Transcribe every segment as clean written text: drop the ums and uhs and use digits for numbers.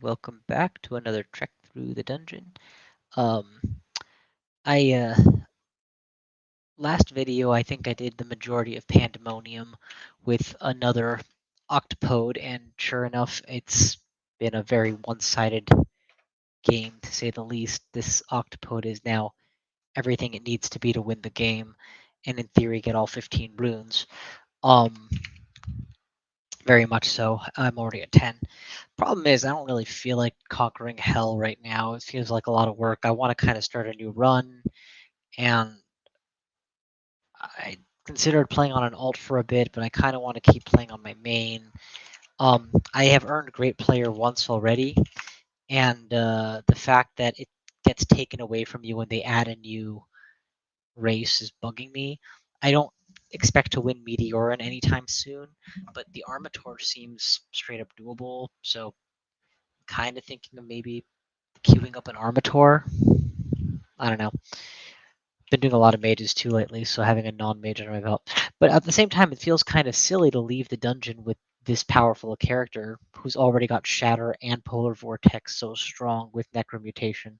welcome back to another trek through the dungeon. Um, I last video I think I did the majority of Pandemonium with another Octopode, and sure enough, it's been a very one-sided game to say the least. This Octopode is now everything it needs to be to win the game, and in theory get all 15 runes. Um, very much so. I'm already at 10. Problem is, I don't really feel like conquering hell right now. It feels like a lot of work. I want to kind of start a new run, and I considered playing on an alt for a bit, but I kind of want to keep playing on my main. I have earned Great Player once already, and the fact that it gets taken away from you when they add a new race is bugging me. I don't expect to win Meteorin anytime soon, but the Armator seems straight up doable, so kind of thinking of maybe queuing up an Armator. I don't know. Been doing a lot of mages too lately, so having a non-mage under my belt. But at the same time, it feels kind of silly to leave the dungeon with this powerful a character who's already got Shatter and Polar Vortex so strong with Necromutation,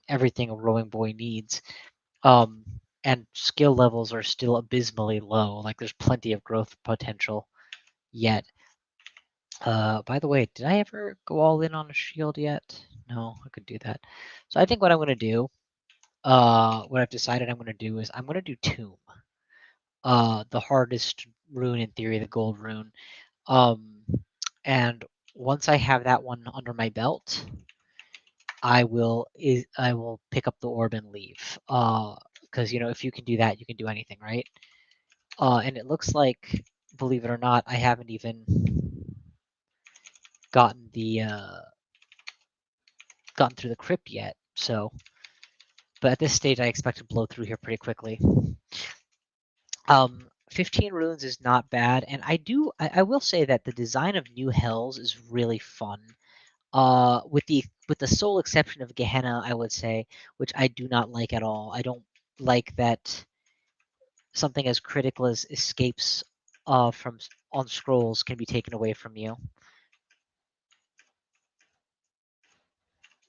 everything a rowing boy needs. Um, and skill levels are still abysmally low. Like there's plenty of growth potential yet. By the way, did I ever go all in on a shield yet? No, I could do that. So I think what I'm gonna do, what I've decided I'm gonna do is I'm gonna do Tomb. The hardest rune in theory, the gold rune. Um, and once I have that one under my belt, I will pick up the orb and leave. Because if you can do that, you can do anything, right? And it looks like, believe it or not, I haven't even gotten gotten through the crypt yet. So, but at this stage, I expect to blow through here pretty quickly. 15 runes is not bad, and I will say that the design of new hells is really fun. With the sole exception of Gehenna, I would say, which I do not like at all. I don't like that something as critical as escapes from on scrolls can be taken away from you.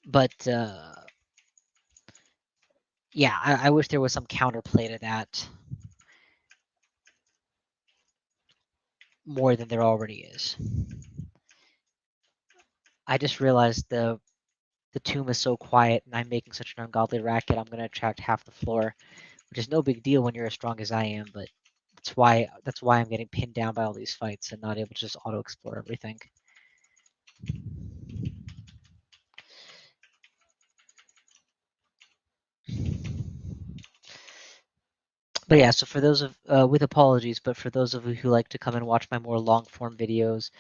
But yeah, I wish there was some counterplay to that more than there already is. I just realized the tomb is so quiet and I'm making such an ungodly racket, I'm gonna attract half the floor, which is no big deal when you're as strong as I am, but that's why I'm getting pinned down by all these fights and not able to just auto explore everything. But yeah, so for those of with apologies, but for those of you who like to come and watch my more long form videos,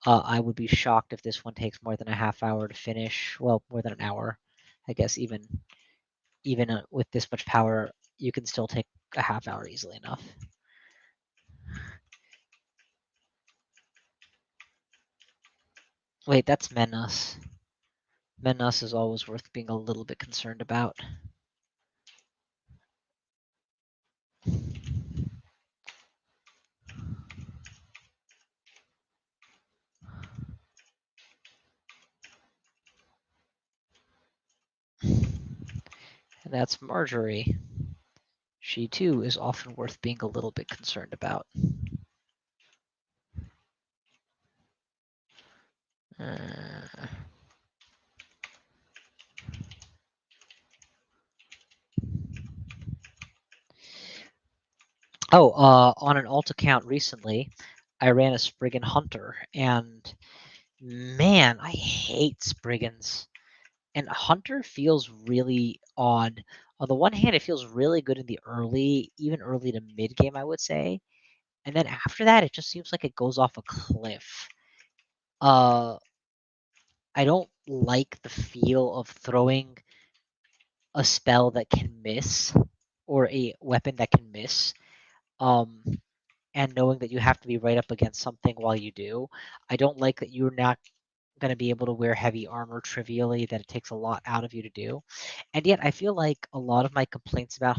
I would be shocked if this one takes more than a half hour to finish. Well, more than an hour, I guess. Even with this much power, you can still take a half hour easily enough. Wait, that's Menas. Menas is always worth being a little bit concerned about. And that's Marjorie. She too is often worth being a little bit concerned about. Uh... Oh, on an alt account recently, I ran a Spriggan Hunter, and man, I hate Spriggans. And Hunter feels really odd. On the one hand, it feels really good in the early, even early to mid game, I would say. And then after that, it just seems like it goes off a cliff. Uh, I don't like the feel of throwing a spell that can miss or a weapon that can miss. Um, and knowing that you have to be right up against something while you do. I don't like that you're not going to be able to wear heavy armor trivially, that it takes a lot out of you to do. And yet I feel like a lot of my complaints about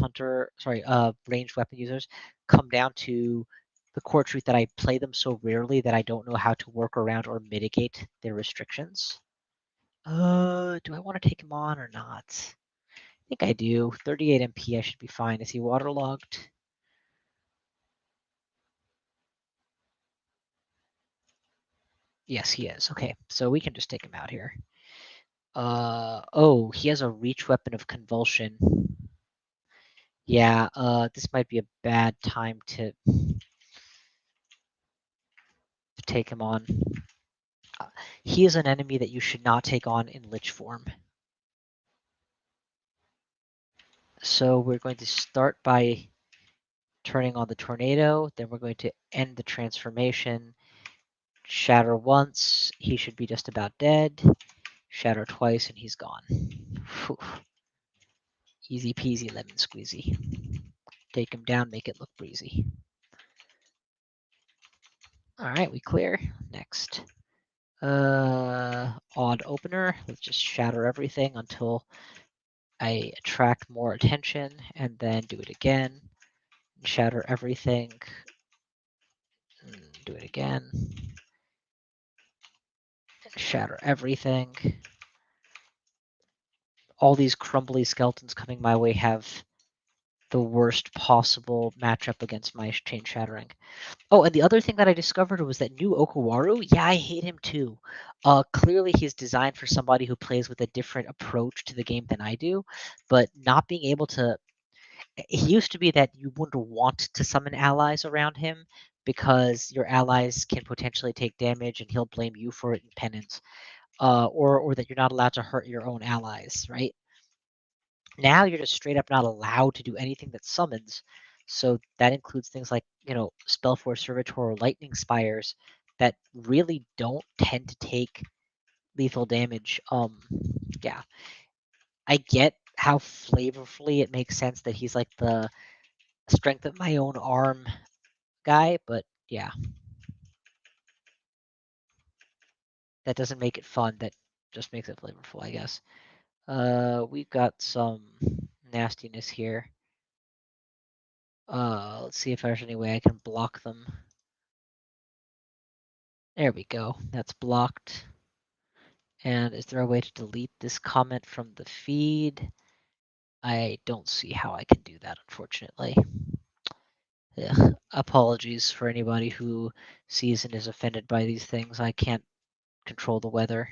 ranged weapon users come down to the core truth that I play them so rarely that I don't know how to work around or mitigate their restrictions. Do I want to take him on or not? I think I do. 38 MP, I should be fine. Is he waterlogged? Yes, he is. Okay, so we can just take him out here. Oh, he has a reach weapon of convulsion. Yeah, this might be a bad time to take him on. He is an enemy that you should not take on in Lich form. So we're going to start by turning on the tornado, then we're going to end the transformation. Shatter once, he should be just about dead. Shatter twice, and he's gone. Whew. Easy peasy lemon squeezy. Take him down, make it look breezy. Alright, we clear. Next. Odd opener. Let's just shatter everything until I attract more attention, and then do it again. Shatter everything. Do it again. Shatter everything. All these crumbly skeletons coming my way have the worst possible matchup against my chain shattering. Oh, and the other thing that I discovered was that new Okawaru, yeah, I hate him too. Clearly he's designed for somebody who plays with a different approach to the game than I do, but not being able to. He used to be that you wouldn't want to summon allies around him because your allies can potentially take damage and he'll blame you for it in penance, or that you're not allowed to hurt your own allies, right? Now you're just straight up not allowed to do anything that summons. So that includes things like, Spellforce Servitor or Lightning Spires that really don't tend to take lethal damage. Yeah. I get how flavorfully it makes sense that he's like the strength of my own arm guy, but yeah. That doesn't make it fun. That just makes it flavorful, I guess. We've got some nastiness here. Let's see if there's any way I can block them. There we go. That's blocked. And is there a way to delete this comment from the feed? I don't see how I can do that, unfortunately. Yeah. Apologies for anybody who sees and is offended by these things. I can't control the weather.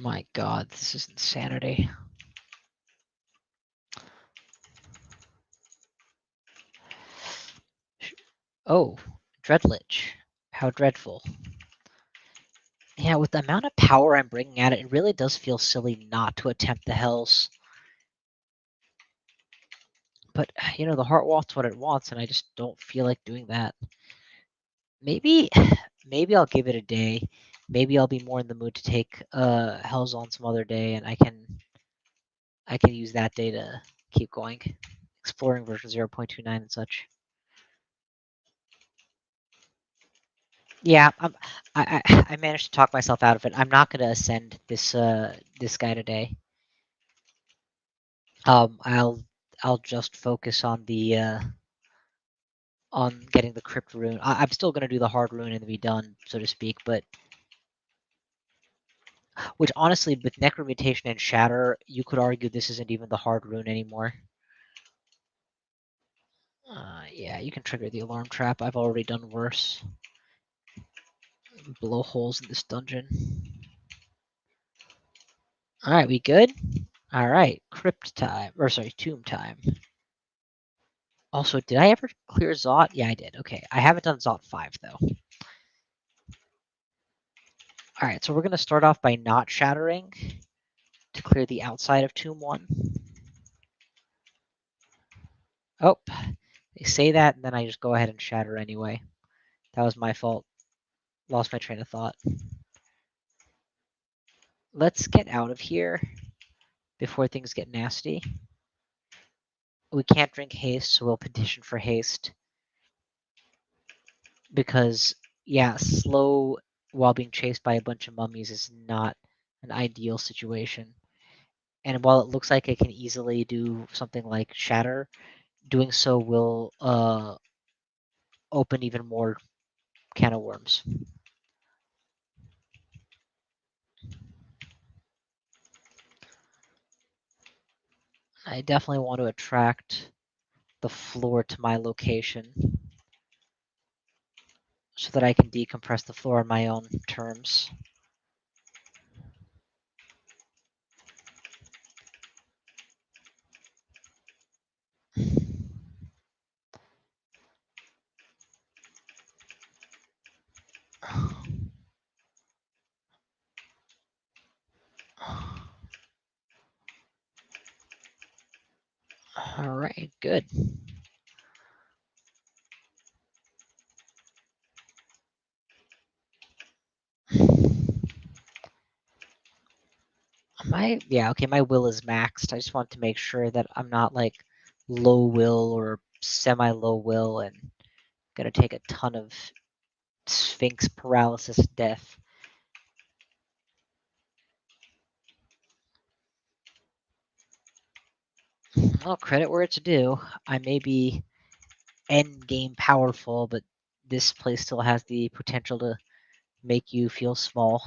My god, this is insanity. Oh, Dreadlich. How dreadful. Yeah, with the amount of power I'm bringing at it, it really does feel silly not to attempt the Hells. But, the heart wants what it wants, and I just don't feel like doing that. Maybe I'll give it a day. Maybe I'll be more in the mood to take Hells on some other day, and I can use that day to keep going, exploring version 0.29 and such. Yeah, I managed to talk myself out of it. I'm not gonna ascend this this guy today. I'll just focus on the on getting the crypt rune. I'm still gonna do the hard rune and be done, so to speak, but which honestly, with Necromutation and Shatter, you could argue this isn't even the hard rune anymore. Yeah, you can trigger the alarm trap. I've already done worse. Blow holes in this dungeon. Alright, we good? Alright, crypt time. Or sorry, tomb time. Also, did I ever clear Zot? Yeah, I did. Okay, I haven't done Zot 5, though. Alright, so we're going to start off by not shattering to clear the outside of Tomb 1. Oh, they say that, and then I just go ahead and shatter anyway. That was my fault. Lost my train of thought. Let's get out of here before things get nasty. we can't drink haste, so we'll petition for haste. Because, yeah, slow while being chased by a bunch of mummies is not an ideal situation. And while it looks like it can easily do something like shatter, doing so will open even more can of worms. I definitely want to attract the floor to my location so that I can decompress the floor on my own terms. All right, good. My will is maxed. I just want to make sure that I'm not like low will or semi low will and gonna take a ton of Sphinx paralysis death. Well, credit where it's due. I may be end game powerful, but this place still has the potential to make you feel small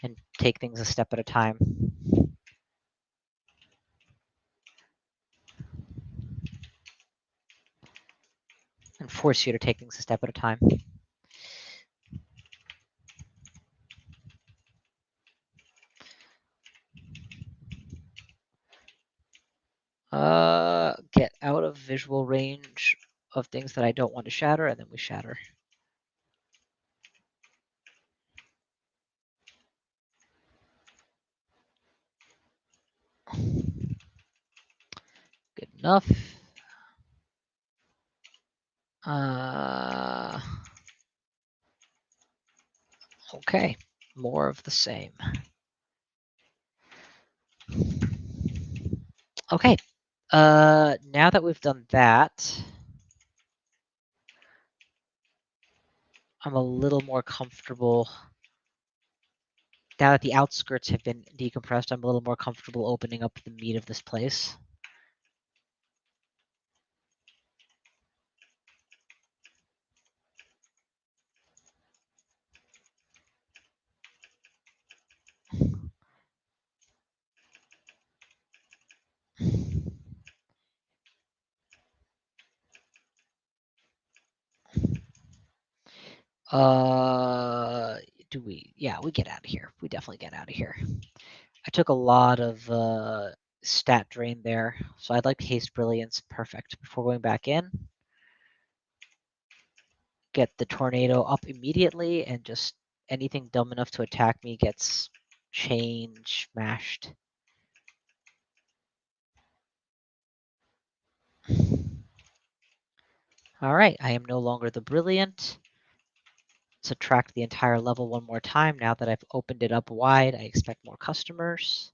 and take things a step at a time. And force you to take things a step at a time. Get out of visual range of things that I don't want to shatter, and then we shatter. Good enough. Okay, more of the same. Okay, now that we've done that, I'm a little more comfortable. Now that the outskirts have been decompressed, I'm a little more comfortable opening up the meat of this place. Do we? Yeah, we get out of here. We definitely get out of here. I took a lot of stat drain there, so I'd like haste brilliance. Perfect. Before going back in, get the tornado up immediately, and just anything dumb enough to attack me gets mashed. All right, I am no longer the brilliant. Subtract the entire level one more time. Now that I've opened it up wide, I expect more customers.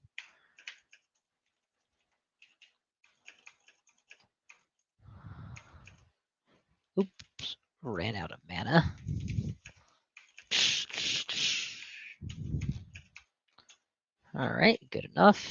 Oops, ran out of mana. All right, good enough.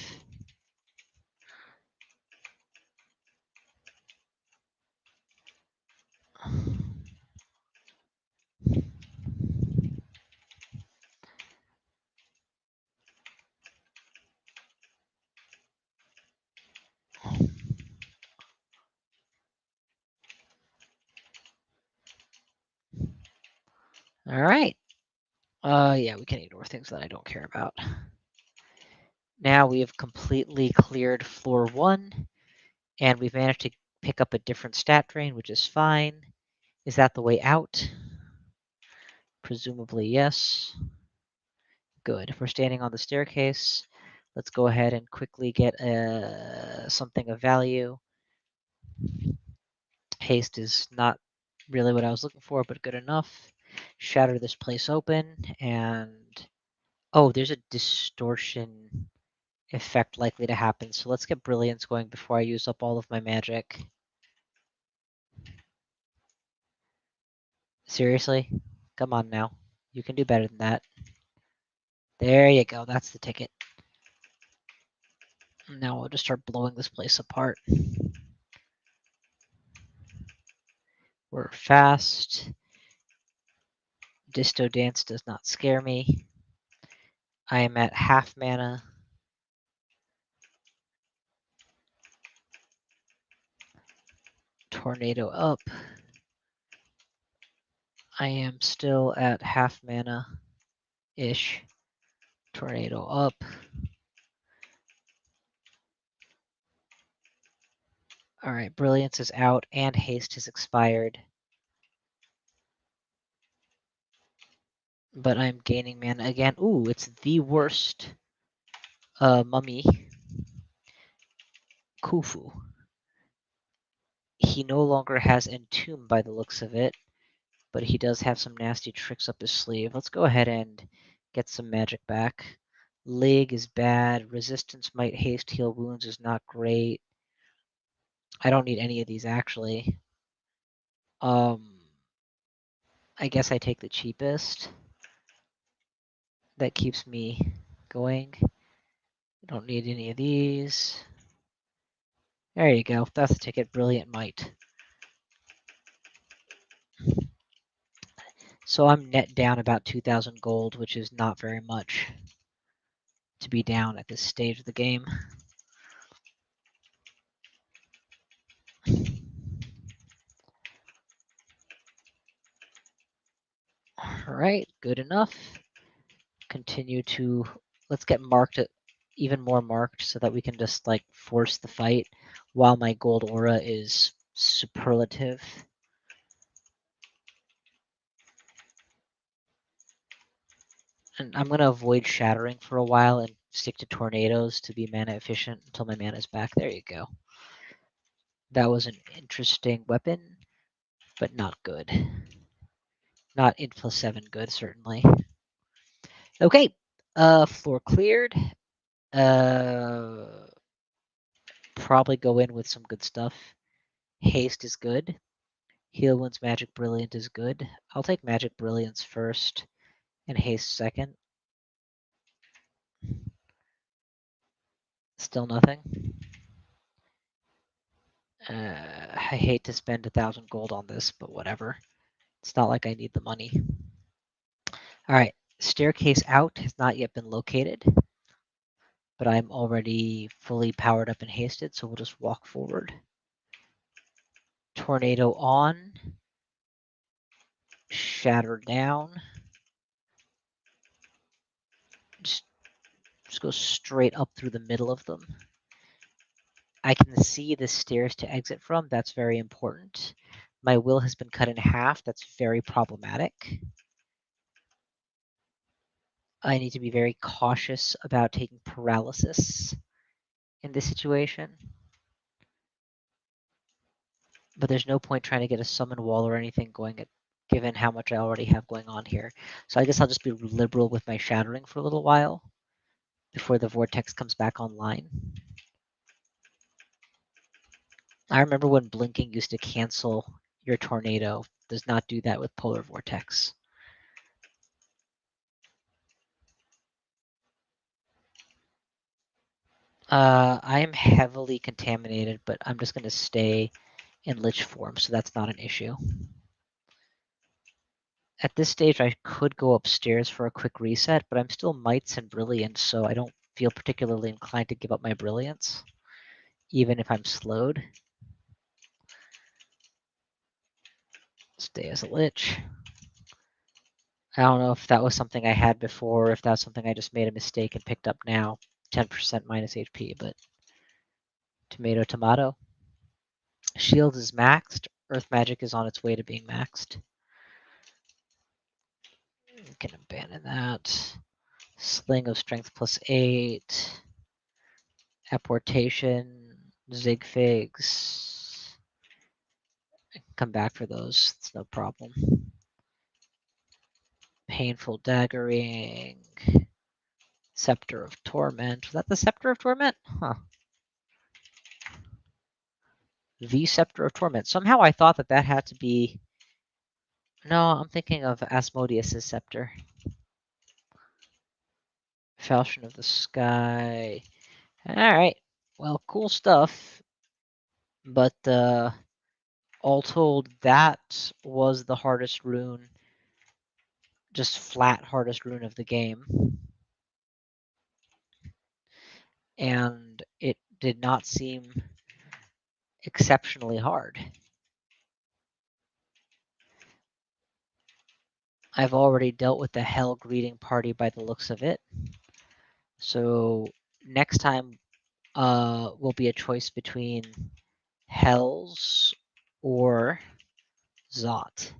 All right. Yeah, we can ignore things that I don't care about. Now we have completely cleared floor one, and we've managed to pick up a different stat drain, which is fine. Is that the way out? Presumably, yes. Good. If we're standing on the staircase, let's go ahead and quickly get something of value. Haste is not really what I was looking for, but good enough. Shatter this place open, and oh, there's a distortion effect likely to happen. So let's get Brilliance going before I use up all of my magic. Seriously? Come on now. You can do better than that. There you go. That's the ticket. Now we'll just start blowing this place apart. We're fast. Disto Dance does not scare me. I am at half mana. Tornado up. I am still at half mana-ish. Tornado up. Alright, Brilliance is out and Haste has expired. But I'm gaining mana again. Ooh, it's the worst mummy. Khufu. He no longer has Entomb by the looks of it, but he does have some nasty tricks up his sleeve. Let's go ahead and get some magic back. Lig is bad. Resistance, Might, Haste, Heal Wounds is not great. I don't need any of these actually. I guess I take the cheapest. That keeps me going. I don't need any of these. There you go. That's the ticket. Brilliant Might. So I'm net down about 2,000 gold, which is not very much to be down at this stage of the game. All right, good enough. Continue to, let's get marked at even more marked so that we can just like force the fight while my gold aura is superlative. And I'm going to avoid shattering for a while and stick to tornadoes to be mana efficient until my mana is back. There you go. That was an interesting weapon, but not good. Not int +7 good, certainly. Okay, floor cleared. Probably go in with some good stuff. Haste is good. Heal Wounds Magic Brilliant is good. I'll take Magic Brilliance first and Haste second. Still nothing. I hate to spend 1,000 gold on this, but whatever. It's not like I need the money. All right, Staircase out has not yet been located, but I'm already fully powered up and hasted, so we'll just walk forward. Tornado on. Shatter down. Just go straight up through the middle of them. I can see the stairs to exit from. That's very important. My will has been cut in half. That's very problematic. I need to be very cautious about taking paralysis in this situation. But there's no point trying to get a summon wall or anything going at, given how much I already have going on here. So I guess I'll just be liberal with my shattering for a little while before the vortex comes back online. I remember when blinking used to cancel your tornado. Does not do that with polar vortex. I am heavily contaminated, but I'm just going to stay in Lich form, so that's not an issue. At this stage, I could go upstairs for a quick reset, but I'm still Mites and Brilliance, so I don't feel particularly inclined to give up my Brilliance, even if I'm slowed. Stay as a Lich. I don't know if that was something I had before, or if that's something I just made a mistake and picked up now. 10% minus HP, but tomato, tomato. Shield is maxed. Earth Magic is on its way to being maxed. We can abandon that. Sling of Strength +8. Apportation. Zig Figs. I can come back for those. It's no problem. Painful Daggering. Scepter of Torment. Was that the Scepter of Torment? Huh. The Scepter of Torment. Somehow I thought that that had to be... No, I'm thinking of Asmodeus' Scepter. Falchion of the Sky. Alright. Well, cool stuff. But all told, that was the hardest rune. Just flat hardest rune of the game. And it did not seem exceptionally hard. I've already dealt with the Hell Greeting Party by the looks of it. So next time will be a choice between Hells or Zot.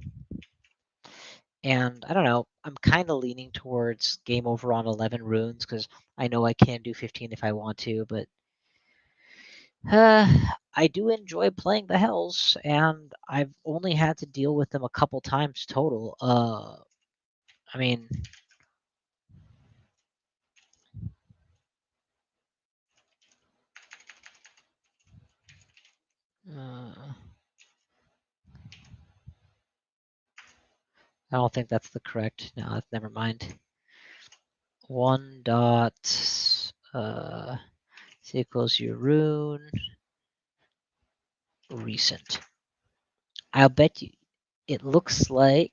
And I don't know, I'm kind of leaning towards game over on 11 runes because I know I can do 15 if I want to, but I do enjoy playing the Hells, and I've only had to deal with them a couple times total. I mean, I don't think that's the correct. No, never mind. 1 dot equals your rune recent. I'll bet you it looks like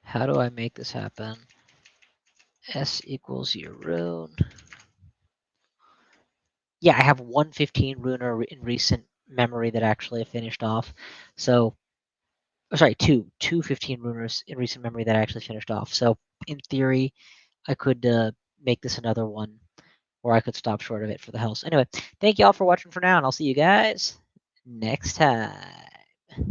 how do I make this happen? S equals your rune. Yeah, I have 115 rune in recent memory that actually I finished off. So, sorry, two 15 runers in recent memory that I actually finished off. So, in theory, I could make this another one, or I could stop short of it for the Hells. Anyway, thank you all for watching for now, and I'll see you guys next time.